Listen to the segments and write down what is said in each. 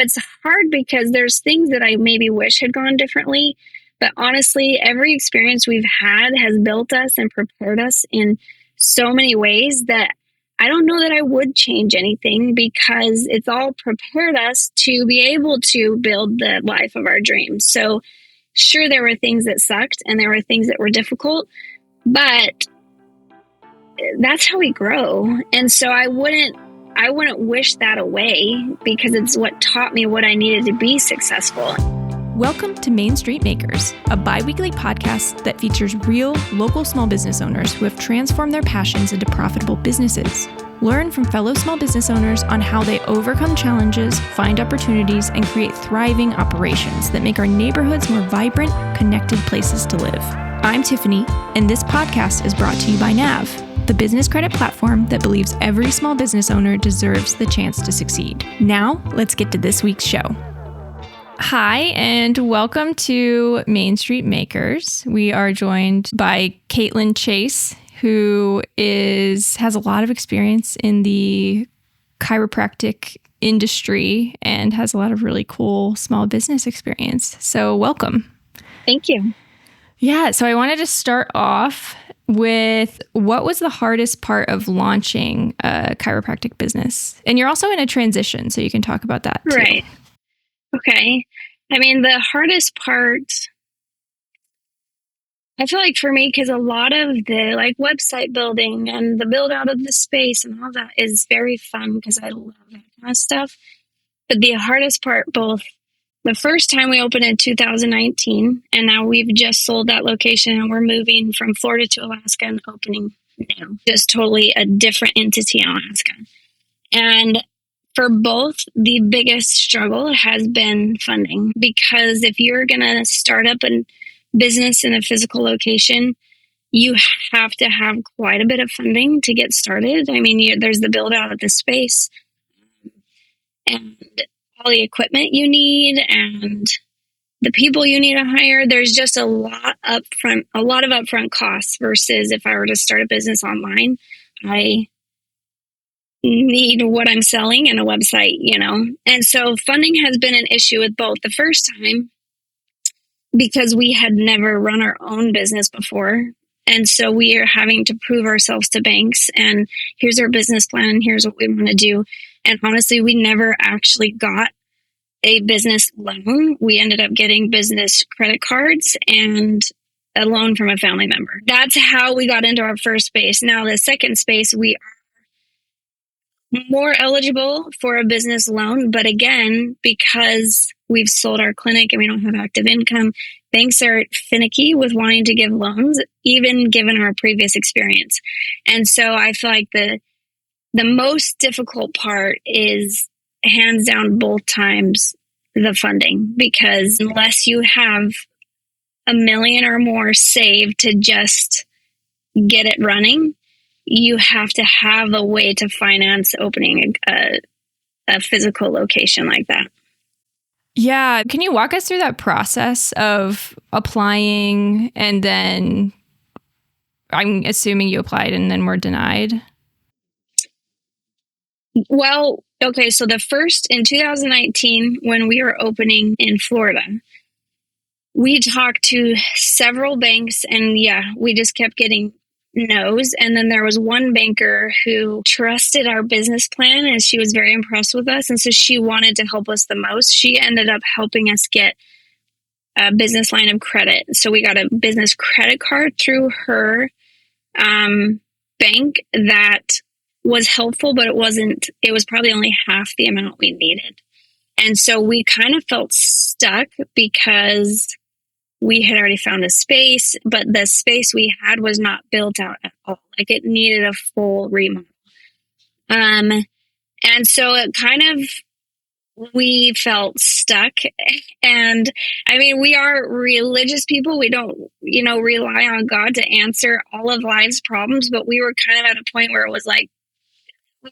It's hard because there's things that I maybe wish had gone differently. But honestly, every experience we've had has built us and prepared us in so many ways that I don't know that I would change anything, because it's all prepared us to be able to build the life of our dreams. So sure, there were things that sucked and there were things that were difficult, but that's how we grow. And so I wouldn't wish that away, because it's what taught me what I needed to be successful. Welcome to Main Street Makers, a bi-weekly podcast that features real, local small business owners who have transformed their passions into profitable businesses. Learn from fellow small business owners on how they overcome challenges, find opportunities, and create thriving operations that make our neighborhoods more vibrant, connected places to live. I'm Tiffany, and this podcast is brought to you by NAV, the business credit platform that believes every small business owner deserves the chance to succeed. Now, let's get to this week's show. Hi, and welcome to Main Street Makers. We are joined by Katelynn Chase, who has a lot of experience in the chiropractic industry and has a lot of really cool small business experience. So welcome. Thank you. Yeah, so I wanted to start off with, what was the hardest part of launching a chiropractic business? And you're also in a transition, so you can talk about that too. Right. Okay. I mean, the hardest part, I feel like for me, because a lot of the website building and the build out of the space and all that is very fun, because I love that kind of stuff. But the hardest part, both the first time we opened in 2019, and now we've just sold that location and we're moving from Florida to Alaska and opening now, just totally a different entity in Alaska. And for both, the biggest struggle has been funding, because if you're going to start up a business in a physical location, you have to have quite a bit of funding to get started. I mean, there's the build out of the space and all the equipment you need and the people you need to hire. There's just a lot of upfront costs, versus if I were to start a business online, I need what I'm selling and a website, And so funding has been an issue with both. The first time, because we had never run our own business before. And so we are having to prove ourselves to banks, and here's our business plan, and here's what we want to do. And honestly, we never actually got a business loan. We ended up getting business credit cards and a loan from a family member. That's how we got into our first space. Now, the second space, we are more eligible for a business loan. But again, because we've sold our clinic and we don't have active income, banks are finicky with wanting to give loans, even given our previous experience. And so I feel like the most difficult part is, hands down, both times, the funding, because unless you have $1 million or more saved to just get it running, you have to have a way to finance opening a physical location like that. Yeah. Can you walk us through that process of applying, and then I'm assuming you applied and then were denied? Well, okay. So in 2019, when we were opening in Florida, we talked to several banks, and we just kept getting no's. And then there was one banker who trusted our business plan, and she was very impressed with us. And so she wanted to help us the most. She ended up helping us get a business line of credit. So we got a business credit card through her bank that was helpful, but it was probably only half the amount we needed. And so we kind of felt stuck, because we had already found a space, but the space we had was not built out at all. Like, it needed a full remodel. And so it we felt stuck. And I mean, we are religious people. We don't, rely on God to answer all of life's problems, but we were kind of at a point where it was like,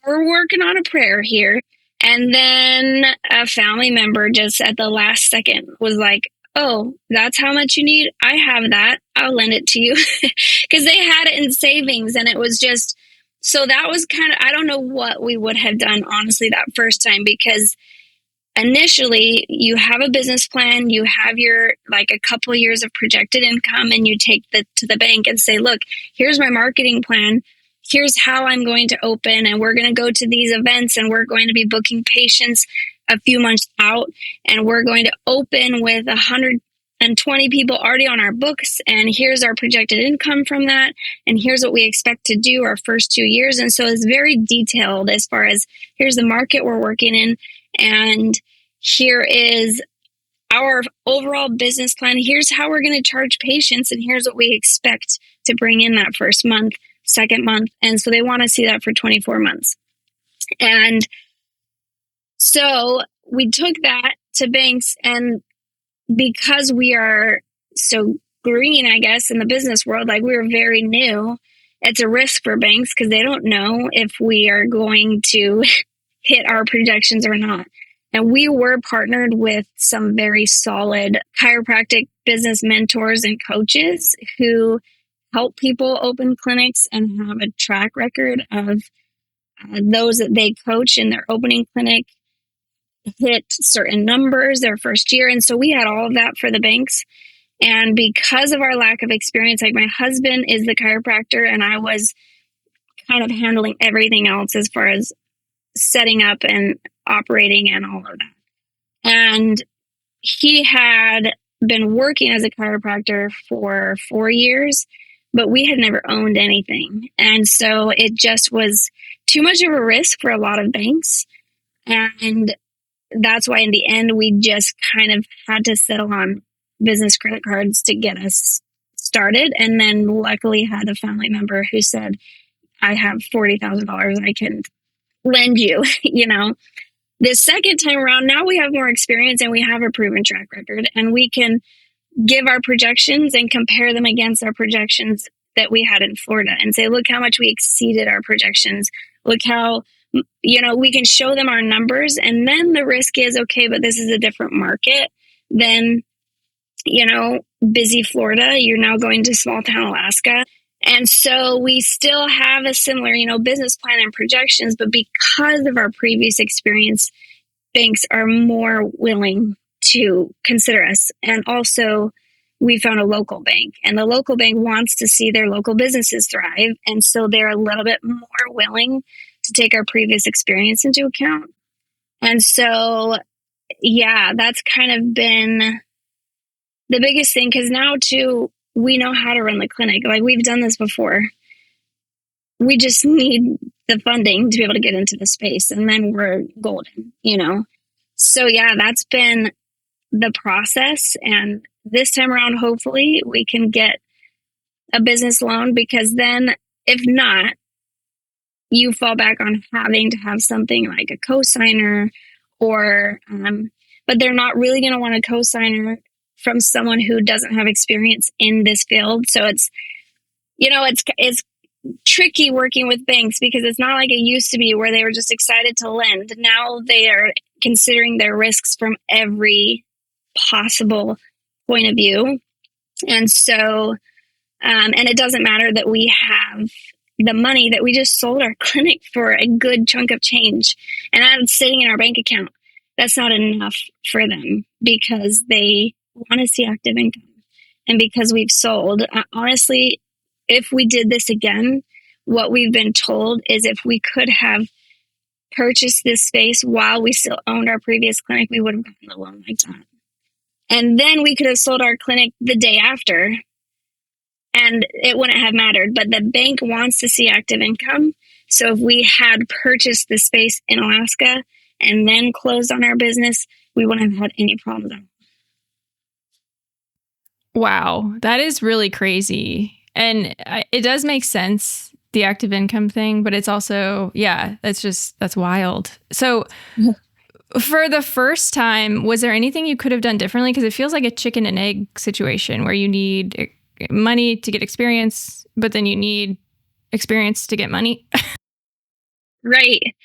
we're working on a prayer here. And then a family member just at the last second was like, oh, that's how much you need? I have that. I'll lend it to you. Because they had it in savings, and it was just, so that was kind of, I don't know what we would have done, honestly, that first time, because initially you have a business plan, you have your like a couple of years of projected income, and you take that to the bank and say, look, here's my marketing plan. Here's how I'm going to open, and we're going to go to these events, and we're going to be booking patients a few months out, and we're going to open with 120 people already on our books, and here's our projected income from that, and here's what we expect to do our first 2 years. And so it's very detailed as far as here's the market we're working in, and here is our overall business plan. Here's how we're going to charge patients, and here's what we expect to bring in that first month, second month. And so they want to see that for 24 months. And so we took that to banks, and because we are so green, I guess, in the business world, like we were very new, it's a risk for banks because they don't know if we are going to hit our projections or not. And we were partnered with some very solid chiropractic business mentors and coaches who help people open clinics and have a track record of those that they coach in their opening clinic hit certain numbers their first year. And so we had all of that for the banks. And because of our lack of experience, like my husband is the chiropractor, and I was kind of handling everything else as far as setting up and operating and all of that. And he had been working as a chiropractor for 4 years, but we had never owned anything. And so it just was too much of a risk for a lot of banks. And that's why in the end, we just kind of had to settle on business credit cards to get us started. And then luckily had a family member who said, I have $40,000 I can lend you, you know. The second time around, now we have more experience and we have a proven track record, and we can give our projections and compare them against our projections that we had in Florida and say, look how much we exceeded our projections. Look how, you know, we can show them our numbers. And then the risk is, okay, but this is a different market than, you know, busy Florida. You're now going to small town Alaska. And so we still have a similar, you know, business plan and projections, but because of our previous experience, banks are more willing to consider us. And also we found a local bank, and the local bank wants to see their local businesses thrive. And so they're a little bit more willing to take our previous experience into account. And so, yeah, that's kind of been the biggest thing, because now too, we know how to run the clinic. Like we've done this before. We just need the funding to be able to get into the space, and then we're golden, you know? So yeah, that's been the process. And this time around, hopefully we can get a business loan, because then if not, you fall back on having to have something like a cosigner or, but they're not really going to want a cosigner from someone who doesn't have experience in this field. So it's, you know, it's tricky working with banks, because it's not like it used to be where they were just excited to lend. Now they are considering their risks from every possible point of view. And so, and it doesn't matter that we have the money that we just sold our clinic for a good chunk of change, and that's sitting in our bank account. That's not enough for them, because they want to see active income. And because we've sold, honestly, if we did this again, what we've been told is if we could have purchased this space while we still owned our previous clinic, we would have gotten the loan like that. And then we could have sold our clinic the day after, and it wouldn't have mattered. But the bank wants to see active income. So if we had purchased the space in Alaska and then closed on our business, we wouldn't have had any problems. Wow, that is really crazy. And it does make sense, the active income thing, but it's also, yeah, that's wild. So for the first time, was there anything you could have done differently? Because it feels like a chicken and egg situation where you need money to get experience, but then you need experience to get money. Right.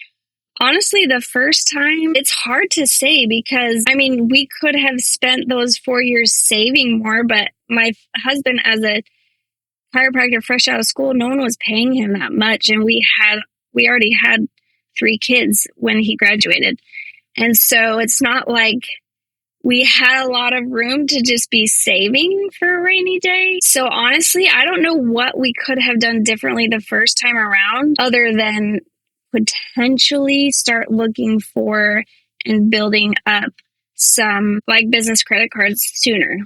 Honestly, the first time, it's hard to say, because, I mean, we could have spent those 4 years saving more, but my husband, as a chiropractor fresh out of school, no one was paying him that much. And we already had 3 kids when he graduated. And so it's not like we had a lot of room to just be saving for a rainy day. So honestly, I don't know what we could have done differently the first time around, other than potentially start looking for and building up some like business credit cards sooner.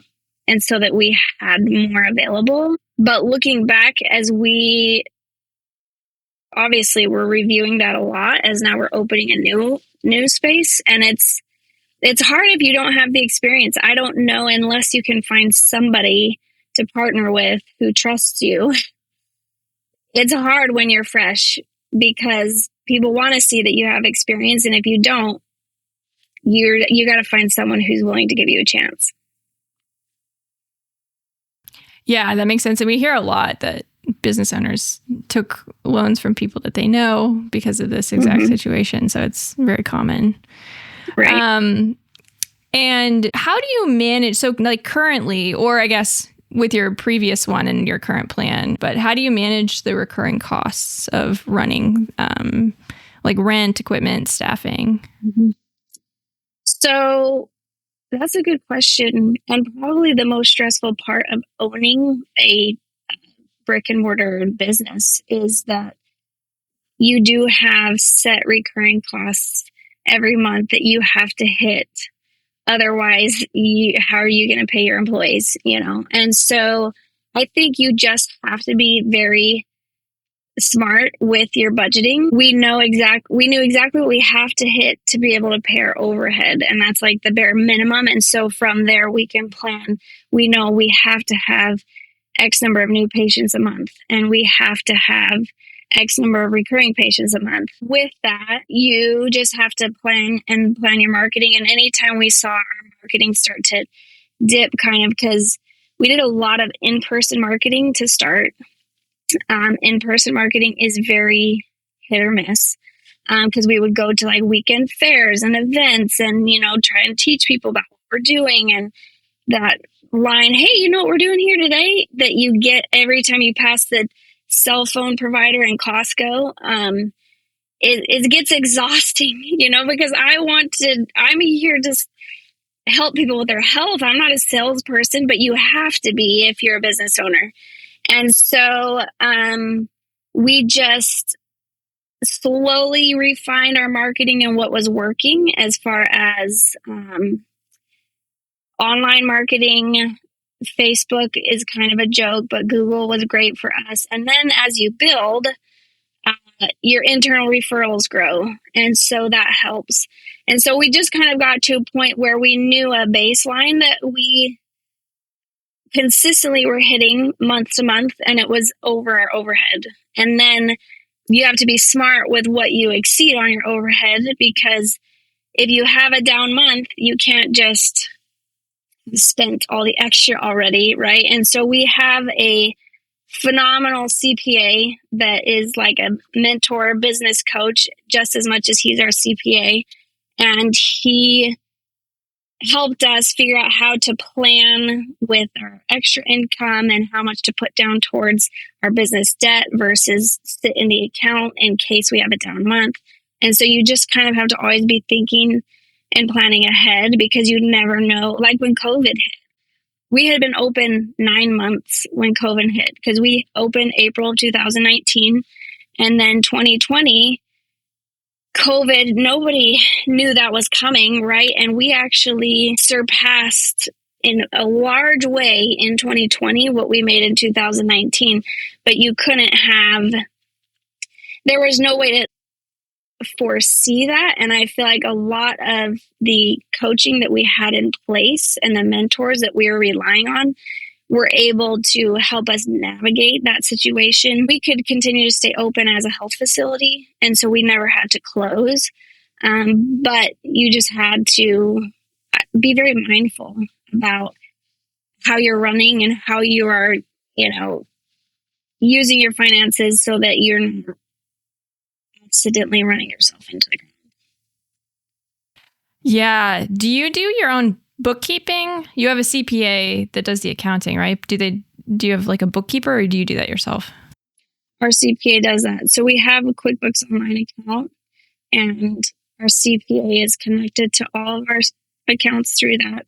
And so that we had more available. But looking back, as we obviously we're reviewing that a lot, as now we're opening a new space, and it's hard if you don't have the experience. I don't know, unless you can find somebody to partner with who trusts you. It's hard when you're fresh because people want to see that you have experience, and if you don't, you got to find someone who's willing to give you a chance. Yeah, that makes sense. And we hear a lot that business owners took loans from people that they know because of this exact situation. So it's very common. Right. And how do you manage, so like currently, or I guess with your previous one and your current plan, but how do you manage the recurring costs of running like rent, equipment, staffing? So that's a good question. And probably the most stressful part of owning a brick and mortar business is that you do have set recurring costs every month that you have to hit. Otherwise, how are you going to pay your employees? And so I think you just have to be very smart with your budgeting. We knew exactly what we have to hit to be able to pay our overhead, and that's like the bare minimum. And so from there we can plan. We know we have to have X number of new patients a month, and we have to have X number of recurring patients a month. With that, you just have to plan your marketing. And anytime we saw our marketing start to dip, kind of, because we did a lot of in-person marketing to start. In-person marketing is very hit or miss, because we would go to like weekend fairs and events and, try and teach people about what we're doing. And that line, hey, you know what we're doing here today, that you get every time you pass the cell phone provider in Costco, it gets exhausting, because I'm here to help people with their health. I'm not a salesperson, but you have to be if you're a business owner. And so we just slowly refined our marketing and what was working as far as online marketing. Facebook is kind of a joke, but Google was great for us. And then as you build, your internal referrals grow. And so that helps. And so we just kind of got to a point where we knew a baseline that we consistently were hitting month to month, and it was over our overhead. And then you have to be smart with what you exceed on your overhead, because if you have a down month, you can't just spend all the extra already, right? And so we have a phenomenal CPA that is like a mentor business coach just as much as he's our CPA. And he helped us figure out how to plan with our extra income and how much to put down towards our business debt versus sit in the account in case we have a down month. And so you just kind of have to always be thinking and planning ahead, because you never know. Like when COVID hit, we had been open 9 months when COVID hit, because we opened April of 2019, and then 2020, COVID, nobody knew that was coming, right? And we actually surpassed in a large way in 2020 what we made in 2019. But there was no way to foresee that. And I feel like a lot of the coaching that we had in place and the mentors that we were relying on were able to help us navigate that situation. We could continue to stay open as a health facility, and so we never had to close. But you just had to be very mindful about how you're running and how you are, using your finances so that you're not accidentally running yourself into the ground. Yeah. Do you do your own bookkeeping? You have a CPA that does the accounting, right? Do you have like a bookkeeper, or do you do that yourself? Our CPA does that. So we have a QuickBooks Online account, and Our CPA is connected to all of our accounts through that.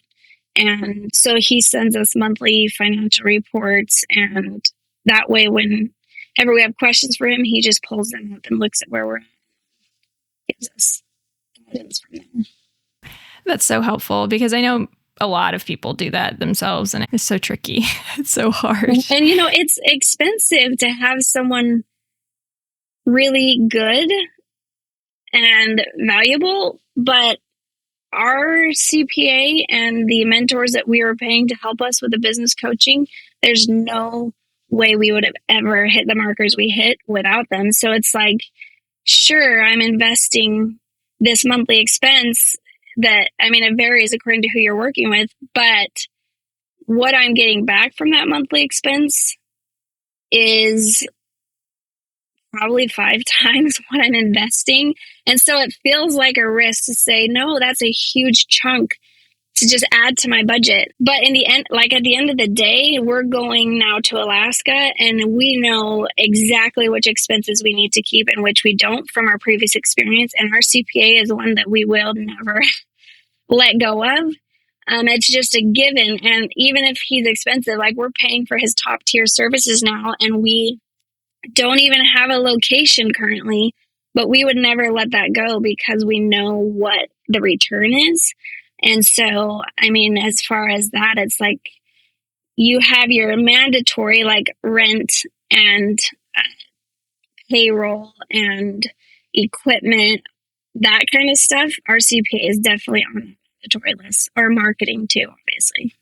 And so he sends us monthly financial reports. And that way, whenever we have questions for him, he just pulls them up and looks at where we're at, gives us guidance from there. That's so helpful because I know a lot of people do that themselves and it's so tricky. It's so hard. And, it's expensive to have someone really good and valuable, but our CPA and the mentors that we were paying to help us with the business coaching, there's no way we would have ever hit the markers we hit without them. So it's like, sure, I'm investing this monthly expense that, it varies according to who you're working with, but what I'm getting back from that monthly expense is probably 5 times what I'm investing. And so it feels like a risk to say, no, that's a huge chunk to just add to my budget. But in the end, at the end of the day, we're going now to Alaska and we know exactly which expenses we need to keep and which we don't from our previous experience. And our CPA is one that we will never let go of. It's just a given. And even if he's expensive, we're paying for his top tier services now, and we don't even have a location currently, but we would never let that go because we know what the return is. And so, as far as that, it's like you have your mandatory rent and payroll and equipment, that kind of stuff. Our CPA is definitely on the mandatory list, or marketing too, obviously.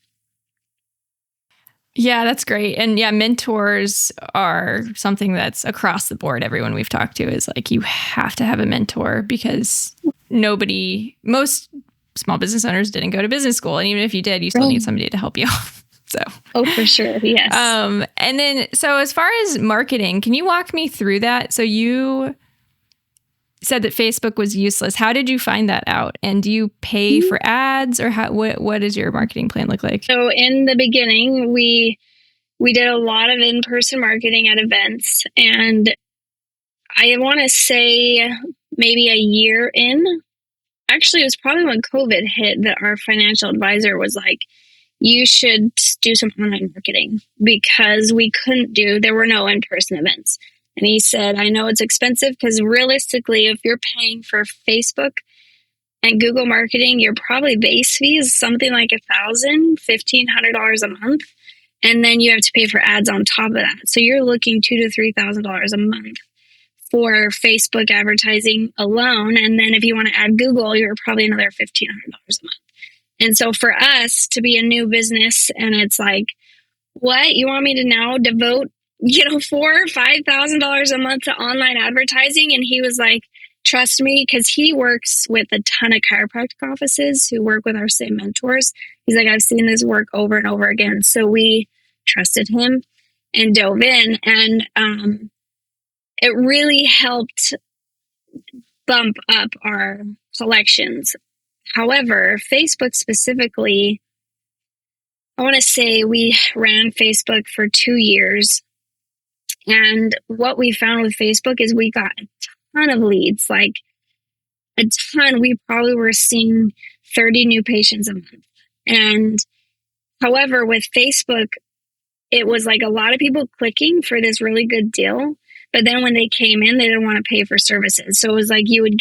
Yeah, that's great. And yeah, mentors are something that's across the board. Everyone we've talked to is like, you have to have a mentor because most small business owners didn't go to business school. And even if you did, you still need somebody to help you. So, for sure. Yes. And then, so as far as marketing, can you walk me through that? So you said that Facebook was useless. How did you find that out? And do you pay for ads, or what does your marketing plan look like? So in the beginning, we did a lot of in-person marketing at events, and I want to say maybe a year in, actually it was probably when COVID hit, that our financial advisor was like, you should do some online marketing, because there were no in-person events. And he said, I know it's expensive because realistically, if you're paying for Facebook and Google marketing, your probably base fee is something like $1,500 a month. And then you have to pay for ads on top of that. So you're looking $2,000 to $3,000 a month for Facebook advertising alone. And then if you want to add Google, you're probably another $1,500 a month. And so for us to be a new business, and it's like, what? You want me to now devote, $4,000 or $5,000 a month to online advertising? And he was like, trust me, because he works with a ton of chiropractic offices who work with our same mentors. He's like, I've seen this work over and over again. So we trusted him and dove in, and it really helped bump up our collections. However, Facebook specifically, I want to say we ran Facebook for 2 years. And what we found with Facebook is we got a ton of leads, like a ton. We probably were seeing 30 new patients a month. And however, with Facebook, it was like a lot of people clicking for this really good deal. But then when they came in, they didn't want to pay for services. So it was like you'd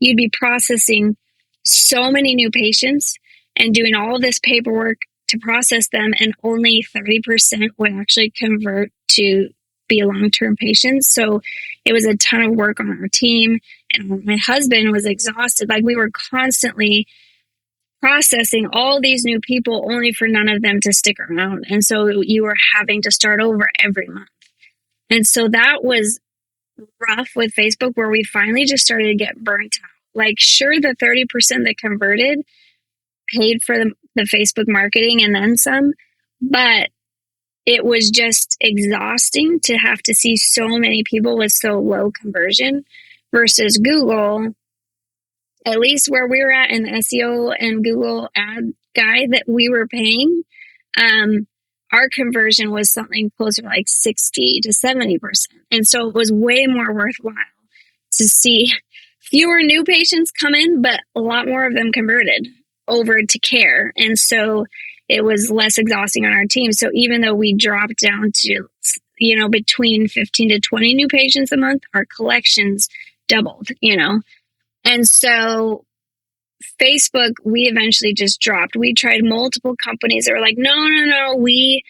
be processing so many new patients and doing all of this paperwork to process them, and only 30% would actually convert to be long-term patients. So it was a ton of work on our team, and my husband was exhausted. Like, we were constantly processing all these new people only for none of them to stick around. And so you were having to start over every month. And so that was rough with Facebook, where we finally just started to get burnt out. Like, sure, the 30% that converted paid for the Facebook marketing and then some, but it was just exhausting to have to see so many people with so low conversion versus Google. At least where we were at in the SEO and Google ad guy that we were paying, our conversion was something closer to like 60 to 70%. And so it was way more worthwhile to see fewer new patients come in, but a lot more of them converted over to care. And so it was less exhausting on our team. So even though we dropped down to, between 15 to 20 new patients a month, our collections doubled, And so Facebook, we eventually just dropped. We tried multiple companies that were like, no, we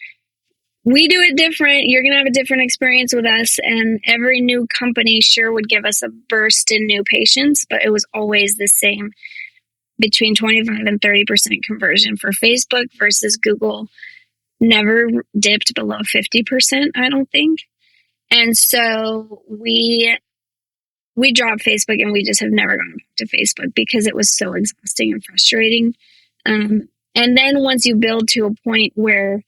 do it different. You're going to have a different experience with us. And every new company sure would give us a burst in new patients, but it was always the same, between 25 and 30% conversion for Facebook versus Google. Never dipped below 50%, I don't think. And so we dropped Facebook, and we just have never gone back to Facebook because it was so exhausting and frustrating. And then once you build to a point where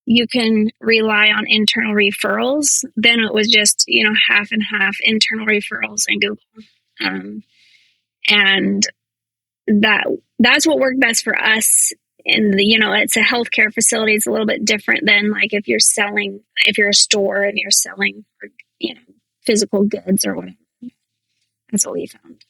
you can rely on internal referrals, then it was just, half and half internal referrals and Google. And that's what worked best for us. And it's a healthcare facility. It's a little bit different than like if you're a store and you're selling, physical goods or whatever. That's what we found.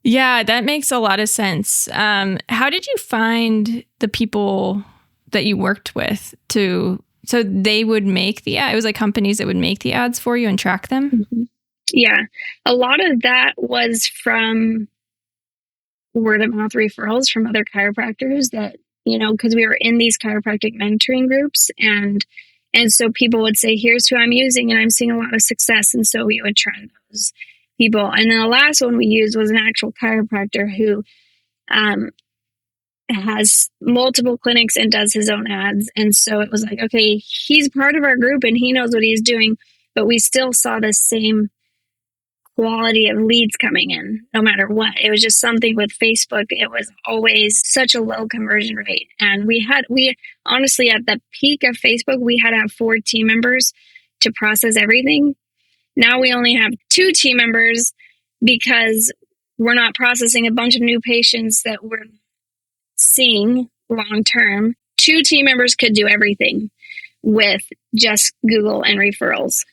Yeah, that makes a lot of sense. How did you find the people that you worked with so they would make the ad? It was like companies that would make the ads for you and track them? Mm-hmm. Yeah. A lot of that was from word of mouth referrals from other chiropractors that, because we were in these chiropractic mentoring groups, and so people would say, here's who I'm using and I'm seeing a lot of success. And so we would try those people. And then the last one we used was an actual chiropractor who has multiple clinics and does his own ads. And so it was like, okay, he's part of our group and he knows what he's doing, but we still saw the same quality of leads coming in no matter what. It was just something with Facebook. It was always such a low conversion rate. And we honestly, at the peak of Facebook, we had to have 4 team members to process everything. Now we only have 2 team members because we're not processing a bunch of new patients that we're seeing long term. 2 team members could do everything with just Google and referrals.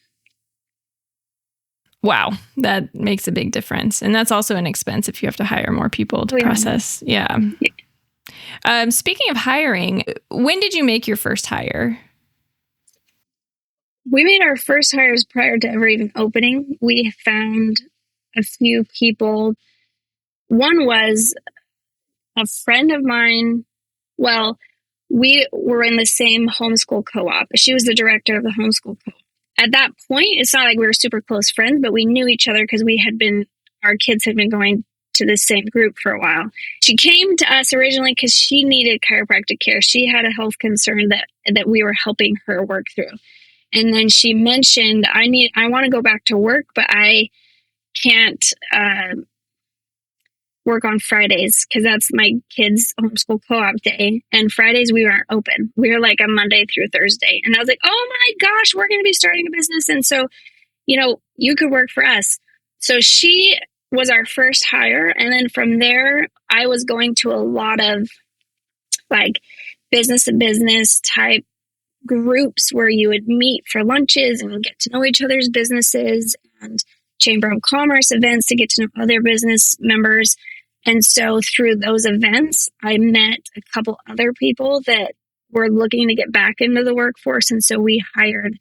Wow, that makes a big difference. And that's also an expense if you have to hire more people to process. Yeah. Speaking of hiring, when did you make your first hire? We made our first hires prior to ever even opening. We found a few people. One was a friend of mine. Well, we were in the same homeschool co-op. She was the director of the homeschool co-op. At that point, it's not like we were super close friends, but we knew each other because our kids had been going to the same group for a while. She came to us originally because she needed chiropractic care. She had a health concern that we were helping her work through. And then she mentioned, I want to go back to work, but I can't work on Fridays because that's my kids' homeschool co-op day. And Fridays we aren't open. We were like a Monday through Thursday. And I was like, oh my gosh, we're going to be starting a business. And so, you could work for us. So she was our first hire. And then from there, I was going to a lot of like business to business type groups where you would meet for lunches and get to know each other's businesses, and Chamber of Commerce events to get to know other business members. And so through those events, I met a couple other people that were looking to get back into the workforce. And so we hired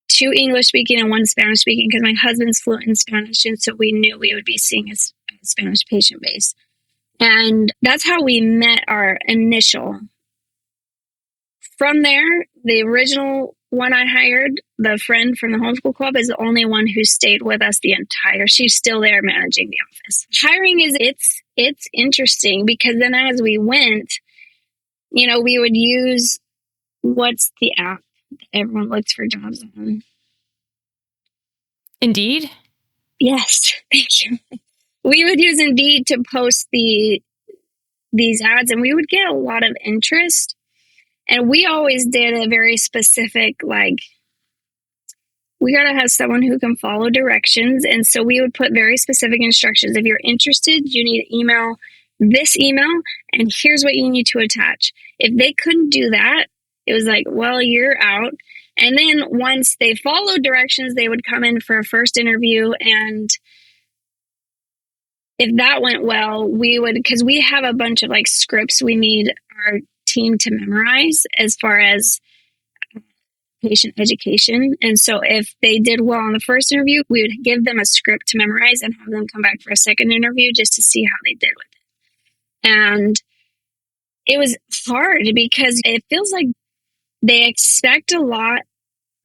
2 English speaking and 1 Spanish speaking because my husband's fluent in Spanish. And so we knew we would be seeing a Spanish patient base. And that's how we met our initial. From there, the original one I hired, the friend from the homeschool club, is the only one who stayed with us she's still there managing the office. Hiring it's interesting because then as we went, we would use, what's the app that everyone looks for jobs on? Indeed? Yes, thank you. We would use Indeed to post these ads, and we would get a lot of interest. And we always did a very specific, we got to have someone who can follow directions. And so we would put very specific instructions. If you're interested, you need to email this email, and here's what you need to attach. If they couldn't do that, it was like, well, you're out. And then once they followed directions, they would come in for a first interview. And if that went well, we would, because we have a bunch of like scripts we need our team to memorize as far as patient education. And so if they did well on the first interview, we would give them a script to memorize and have them come back for a second interview just to see how they did with it. And it was hard because it feels like they expect a lot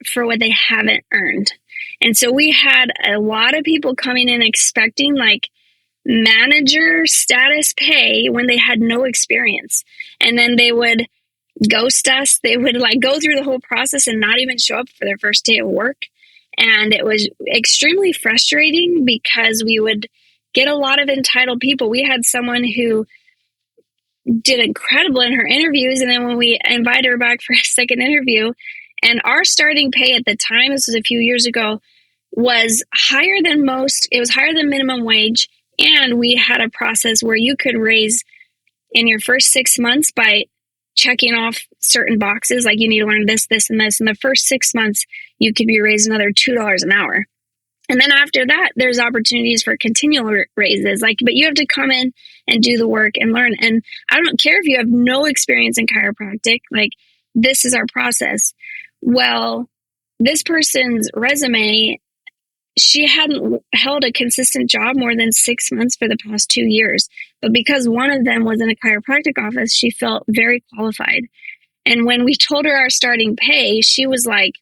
for what they haven't earned. And so we had a lot of people coming in expecting like manager status pay when they had no experience. And then they would ghost us. They would like go through the whole process and not even show up for their first day of work. And it was extremely frustrating because we would get a lot of entitled people. We had someone who did incredible in her interviews. And then when we invited her back for a second interview, and our starting pay at the time, this was a few years ago, was higher than most. It was higher than minimum wage. And we had a process where you could raise in your first 6 months by checking off certain boxes, like you need to learn this, this, and this. In the first 6 months, you could be raised another $2 an hour. And then after that, there's opportunities for continual raises. Like, but you have to come in and do the work and learn. And I don't care if you have no experience in chiropractic, like this is our process. Well, this person's resume, she hadn't held a consistent job more than 6 months for the past 2 years. But because one of them was in a chiropractic office, she felt very qualified. And when we told her our starting pay, she was like,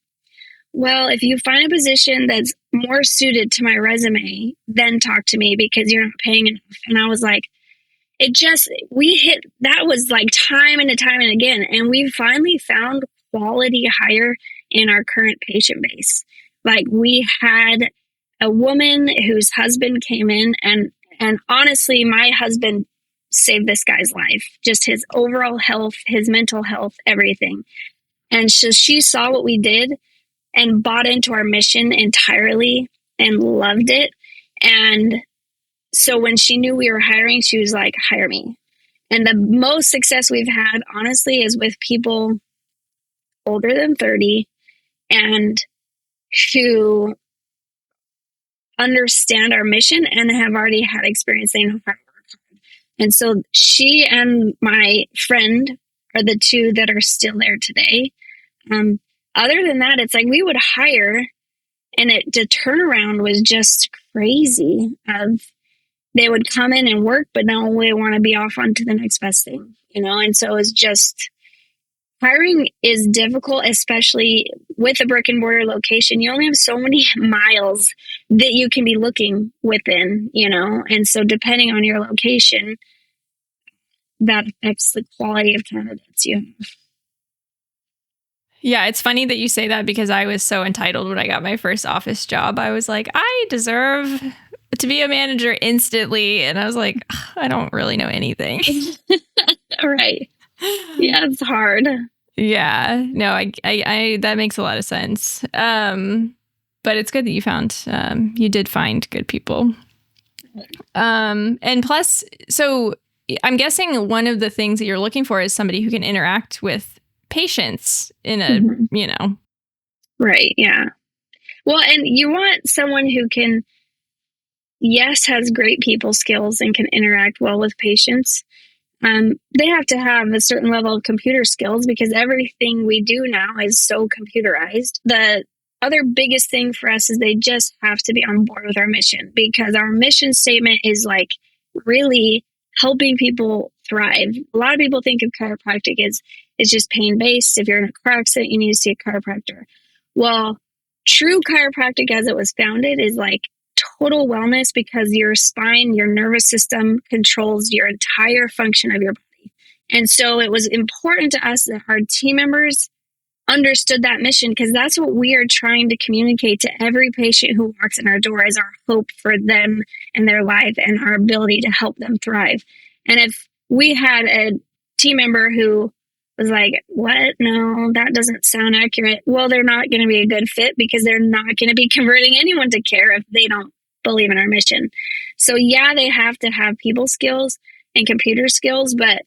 well, if you find a position that's more suited to my resume, then talk to me because you're not paying enough. And I was like, we hit, that was like time and time and again. And we finally found quality hire in our current patient base. Like we had a woman whose husband came in and honestly, my husband saved this guy's life, just his overall health, his mental health, everything. And so she saw what we did and bought into our mission entirely and loved it. And so when she knew we were hiring, she was like, hire me. And the most success we've had, honestly, is with people older than 30 and who understand our mission and have already had experience. They know how to work hard. And so she and my friend are the two that are still there today. Other than that, it's like we would hire and the turnaround was just crazy. They would come in and work, but now they want to be off onto the next best thing, And so it's just, hiring is difficult, especially with a brick and mortar location. You only have so many miles that you can be looking within, And so depending on your location, that affects the quality of candidates you have. Yeah, it's funny that you say that because I was so entitled when I got my first office job. I was like, I deserve to be a manager instantly. And I was like, I don't really know anything. Right. Yeah, it's hard. Yeah, no, I that makes a lot of sense. But it's good that you did find good people. And plus, so I'm guessing one of the things that you're looking for is somebody who can interact with patients in a, Right. Yeah. Well, and you want someone who can, yes, has great people skills and can interact well with patients. They have to have a certain level of computer skills because everything we do now is so computerized. The other biggest thing for us is they just have to be on board with our mission because our mission statement is like really helping people thrive. A lot of people think of chiropractic as it's just pain-based. If you're in a car accident, you need to see a chiropractor. Well, true chiropractic as it was founded is like total wellness because your spine, your nervous system controls your entire function of your body. And so it was important to us that our team members understood that mission because that's what we are trying to communicate to every patient who walks in our door is our hope for them and their life and our ability to help them thrive. And if we had a team member who was like, what? No, that doesn't sound accurate. Well, they're not going to be a good fit because they're not going to be converting anyone to care if they don't believe in our mission. So yeah, they have to have people skills and computer skills, but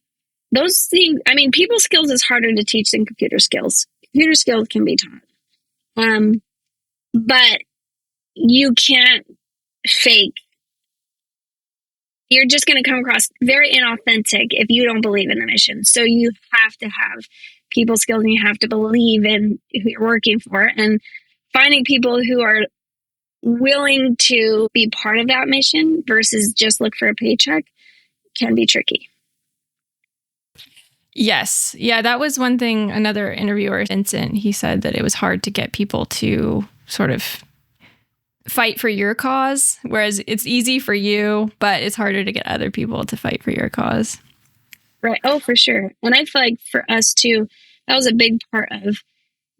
those things, people skills is harder to teach than computer skills. Computer skills can be taught. But you can't fake. You're just going to come across very inauthentic if you don't believe in the mission. So you have to have people skills and you have to believe in who you're working for, and finding people who are willing to be part of that mission versus just look for a paycheck can be tricky. Yes. Yeah, that was one thing. Another interviewer, Vincent, he said that it was hard to get people to sort of fight for your cause, whereas it's easy for you, but it's harder to get other people to fight for your cause. Right. Oh, for sure. And I feel like for us too, that was a big part of,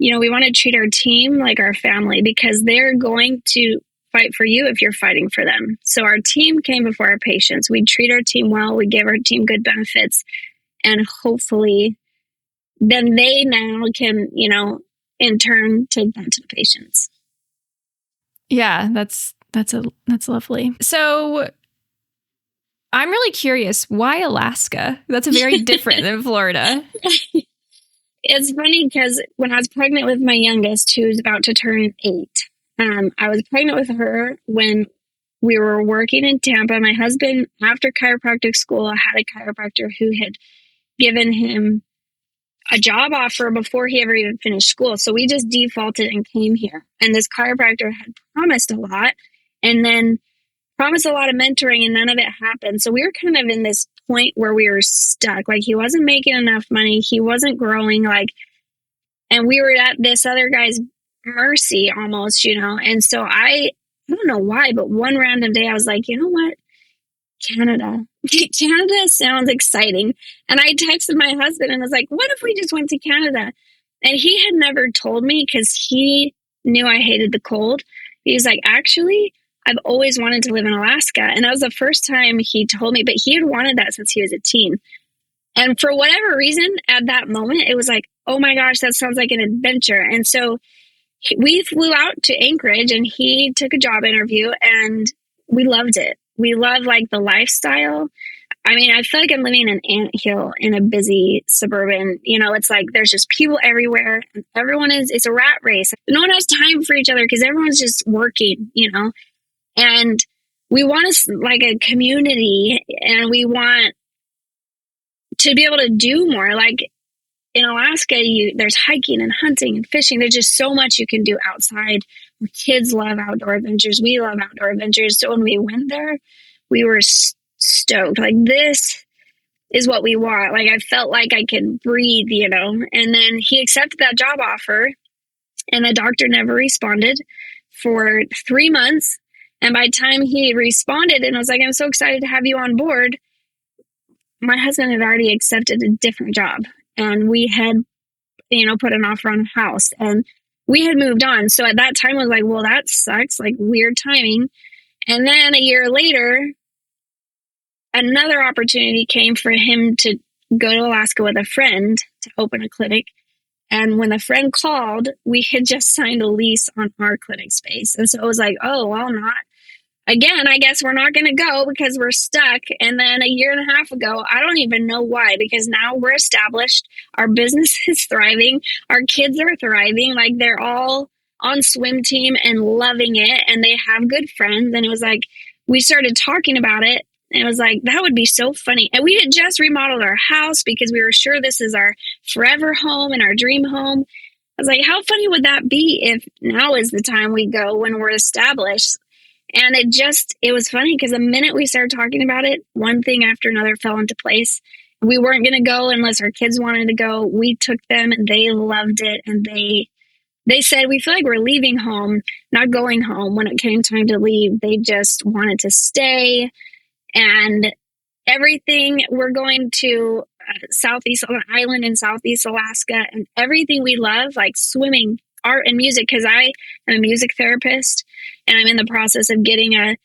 we want to treat our team like our family, because they're going to fight for you if you're fighting for them. So our team came before our patients. We treat our team well. We give our team good benefits. And hopefully then they now can, in turn take that to the patients. Yeah, that's lovely. So I'm really curious, why Alaska? That's very different than Florida. It's funny because when I was pregnant with my youngest, who's about to turn 8, I was pregnant with her when we were working in Tampa. My husband, after chiropractic school, had a chiropractor who had given him a job offer before he ever even finished school. So we just defaulted and came here. And this chiropractor had promised a lot and then promised a lot of mentoring, and none of it happened. So we were kind of in this point where we were stuck. Like, he wasn't making enough money. He wasn't growing, and we were at this other guy's mercy almost, And so I don't know why, but one random day I was like, you know what? Canada. Canada sounds exciting. And I texted my husband and was like, what if we just went to Canada? And he had never told me because he knew I hated the cold. He was like, actually, I've always wanted to live in Alaska. And that was the first time he told me, but he had wanted that since he was a teen. And for whatever reason, at that moment, it was like, oh my gosh, that sounds like an adventure. And so we flew out to Anchorage and he took a job interview and we loved it. We love the lifestyle. I mean, I feel like I'm living in an anthill in a busy suburban, it's like there's just people everywhere and it's a rat race. No one has time for each other because everyone's just working, and we want a community, and we want to be able to do more. In Alaska, there's hiking and hunting and fishing. There's just so much you can do outside. Kids love outdoor adventures. We love outdoor adventures. So when we went there, we were stoked. This is what we want. I felt like I could breathe, And then he accepted that job offer, and the doctor never responded for 3 months. And by the time he responded and was like, I'm so excited to have you on board, my husband had already accepted a different job. And we had, put an offer on a house and we had moved on. So at that time I was like, well, that sucks, weird timing. And then a year later, another opportunity came for him to go to Alaska with a friend to open a clinic. And when the friend called, we had just signed a lease on our clinic space. And so it was like, oh, well, again, I guess we're not going to go because we're stuck. And then a year and a half ago, I don't even know why, because now we're established. Our business is thriving. Our kids are thriving. They're all on swim team and loving it. And they have good friends. And it was like, we started talking about it. And it was like, that would be so funny. And we had just remodeled our house because we were sure this is our forever home and our dream home. I was like, how funny would that be if now is the time we go when we're established? And it was funny because the minute we started talking about it, one thing after another fell into place. We weren't going to go unless our kids wanted to go. We took them and they loved it. And they said, we feel like we're leaving home, not going home. When it came time to leave, they just wanted to stay. And everything, we're going to an island in Southeast Alaska, and everything we love, like swimming, art, and music, because I am a music therapist and I'm in the process of getting a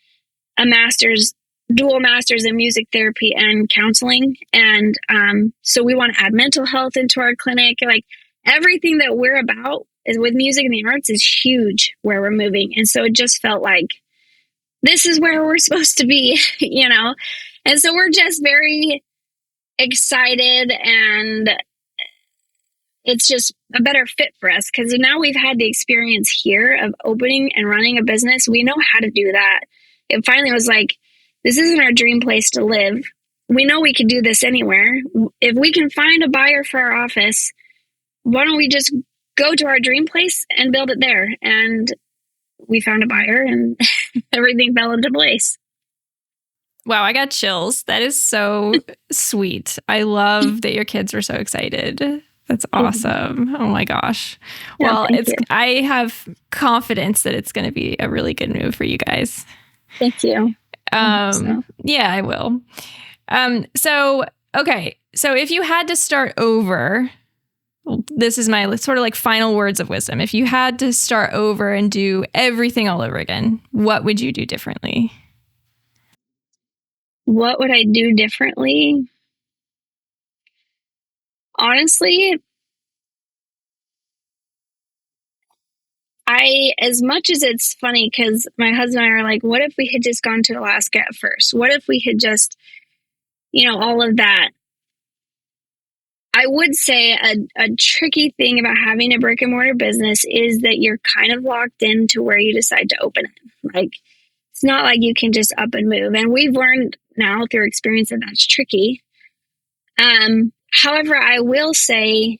dual master's in music therapy and counseling. And so we want to add mental health into our clinic. Everything that we're about is with music and the arts is huge where we're moving. And so it just felt like this is where we're supposed to be, And so we're just very excited, and it's just a better fit for us because now we've had the experience here of opening and running a business. We know how to do that. It finally was like, this isn't our dream place to live. We know we could do this anywhere. If we can find a buyer for our office, why don't we just go to our dream place and build it there? And we found a buyer and everything fell into place. Wow, I got chills. That is so sweet. I love that your kids were so excited. That's awesome. Oh my gosh. Well, I have confidence that it's going to be a really good move for you guys. Thank you. Yeah, I will. Okay. So if you had to start over, this is my sort of like final words of wisdom. If you had to start over and do everything all over again, what would you do differently? What would I do differently? Honestly, as much as it's funny, because my husband and I are like, what if we had just gone to Alaska at first? What if we had just, all of that? I would say a tricky thing about having a brick and mortar business is that you're kind of locked into where you decide to open it. Like, it's not like you can just up and move. And we've learned now through experience that that's tricky. However, I will say,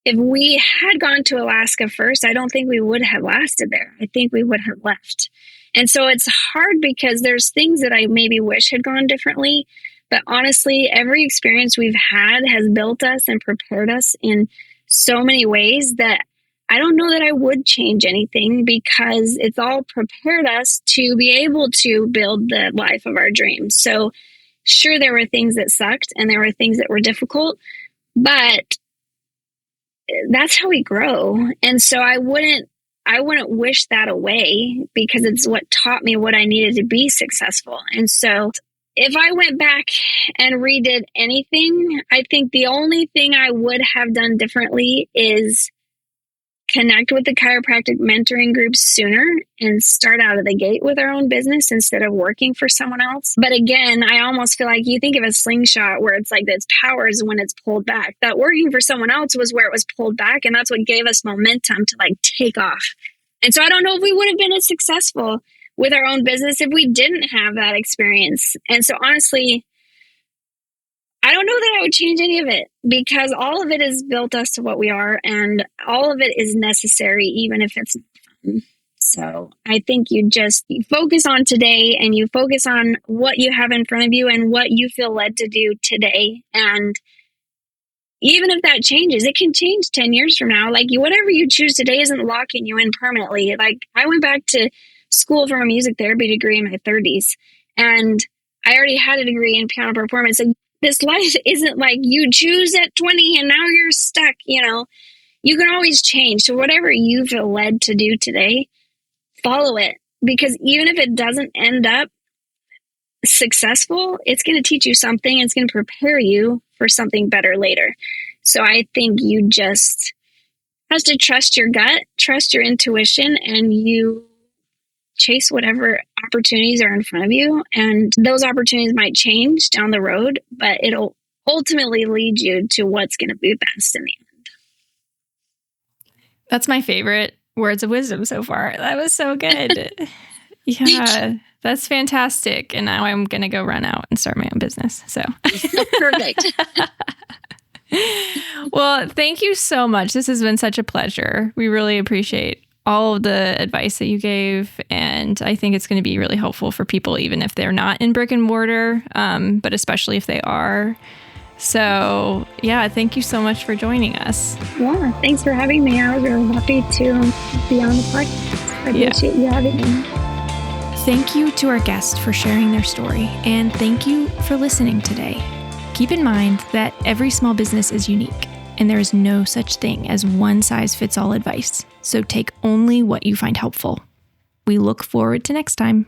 if we had gone to Alaska first, I don't think we would have lasted there. I think we would have left. And so it's hard because there's things that I maybe wish had gone differently. But honestly, every experience we've had has built us and prepared us in so many ways that I don't know that I would change anything because it's all prepared us to be able to build the life of our dreams. So sure, there were things that sucked and there were things that were difficult, but that's how we grow. And so I wouldn't wish that away because it's what taught me what I needed to be successful. And so if I went back and redid anything, I think the only thing I would have done differently is connect with the chiropractic mentoring groups sooner and start out of the gate with our own business instead of working for someone else. But again, I almost feel like you think of a slingshot where it's like its power is when it's pulled back. That working for someone else was where it was pulled back, and that's what gave us momentum to like take off. And so I don't know if we would have been as successful with our own business if we didn't have that experience. And so honestly, I don't know that I would change any of it because all of it has built us to what we are, and all of it is necessary, even if it's not fun. So I think you focus on today and you focus on what you have in front of you and what you feel led to do today. And even if that changes, it can change 10 years from now. Like whatever you choose today isn't locking you in permanently. Like I went back to school for a music therapy degree in my 30s, and I already had a degree in piano performance. And this life isn't like you choose at 20 and now you're stuck. You can always change. So whatever you feel led to do today, follow it, because even if it doesn't end up successful, it's going to teach you something. It's going to prepare you for something better later. So I think you just have to trust your gut, trust your intuition, and you chase whatever opportunities are in front of you. And those opportunities might change down the road, but it'll ultimately lead you to what's going to be best in the end. That's my favorite words of wisdom so far. That was so good. Yeah, that's fantastic. And now I'm going to go run out and start my own business. So perfect. Well, thank you so much. This has been such a pleasure. We really appreciate all of the advice that you gave. And I think it's going to be really helpful for people, even if they're not in brick and mortar, but especially if they are. So yeah, thank you so much for joining us. Yeah, thanks for having me. I was really happy to be on the podcast. I appreciate you having me. Thank you to our guest for sharing their story. And thank you for listening today. Keep in mind that every small business is unique, and there is no such thing as one-size-fits-all advice. So take only what you find helpful. We look forward to next time.